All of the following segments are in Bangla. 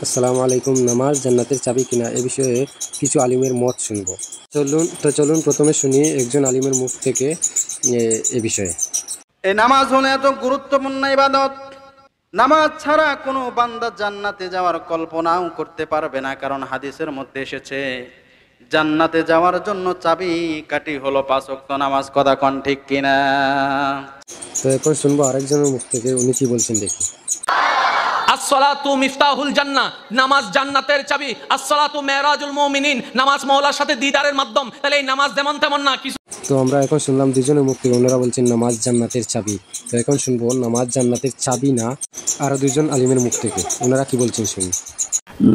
আসসালামু আলাইকুম। নামাজ জান্নাতের চাবি কিনা এ বিষয়ে কিছু আলিমের মত শুনব। চলুন প্রথমে শুনি একজন আলিমের মুখ থেকে এ বিষয়ে। এই নামাজ হলো এত গুরুত্বপূর্ণ ইবাদত, নামাজ ছাড়া কোনো বান্দা জান্নাতে যাওয়ার কল্পনাও করতে পারবে না। কারণ হাদিসের মধ্যে এসেছে জান্নাতে যাওয়ার জন্য চাবি কাঠি হলো 5 ওয়াক্ত নামাজ। কথা কোন ঠিক কিনা? তো এখন শুনবো আরেকজনের মুখ থেকে, উনি কি বলছেন দেখি। আসসালাতু মিফতাহুল জান্নাহ, নামাজ জান্নাতের চাবি। আসসালাতু মেরাজুল মুমিনিন, নামাজ মওলার সাথে দিদারের মাধ্যম। তাহলে এই নামাজ যেমন তেমন না কিছু। তো আমরা এখন শুনলাম দুজনের মুখ থেকে, ওনারা বলছেন নামাজ জান্নাতের চাবি। তো এখন শুনবো নামাজ জান্নাতের চাবি না আরো দুজন আলিমের মুখ থেকে, ওনারা কি বলছেন শুনি।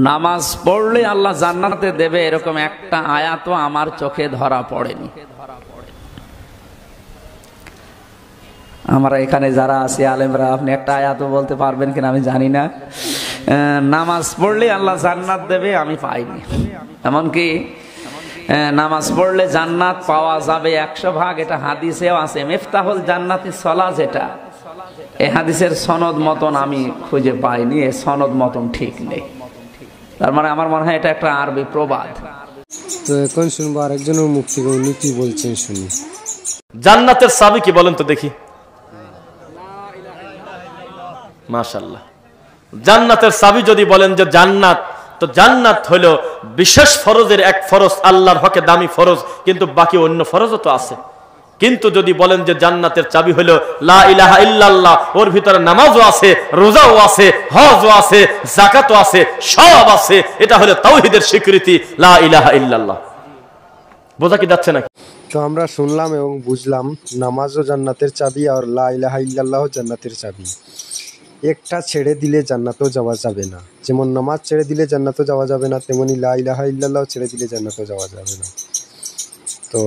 নামাজ পড়লে আল্লাহ জান্নাতে দেবে এরকম একটা আয়াতও আমার চোখে ধরা পড়েনি। আমরা এখানে যারা আছি আলেমরা, আপনি একটা আয়াতও বলতে পারবেন কিনা আমি জানি না। নামাজ পড়লে আল্লাহ জান্নাত দেবে আমি পাইনি। এমনকি নামাজ পড়লে জান্নাত পাওয়া যাবে 100 ভাগ, এটা হাদিসেও আছে। মিফতাহুল জান্নাতি সলা, যেটা এই হাদিসের সনদ মতন আমি খুঁজে পাইনি, এ সনদ মতন ঠিক নেই। তার মানে আমার মনে হয় এটা একটা আরবি প্রবাদ। তো এখন শুনবো আরেকজনের মুখ থেকে, উনি কি বলছেন শুনি। জান্নাতের চাবি কি বলেন তো দেখি। মাশাআল্লাহ, জান্নাতের চাবি যদি বলেন যে জান্নাত, তো জান্নাত হলো বিশেষ ফরজের এক ফরজ, আল্লাহর হকে দামি ফরজ, কিন্তু বাকি অন্য ফরজও তো আছে। কিন্তু যদি বলেন যে জান্নাতের চাবি হলো লা ইলাহা ইল্লাল্লাহ, ওর ভিতরে নামাজও আছে, রোজাও আছে, হজও আছে, যাকাতও আছে, সব আছে, এটা হলো তাওহীদের স্বীকৃতি, লা ইলাহা ইল্লাল্লাহ। বোঝা কি যাচ্ছে নাকি? তো আমরা শুনলাম এবং বুঝলাম নামাজও জান্নাতের চাবি আর লা ইলাহা ইল্লাল্লাহ জান্নাতের চাবি। একটা ছেড়ে দিলে জান্নাতও যাওয়া যাবে না। যেমন নামাজ ছেড়ে দিলে জান্নাতও যাওয়া যাবে না, তেমনি লা ইলাহা ইল্লাল্লাহ ছেড়ে দিলে জান্নাতও যাওয়া যাবে না। তো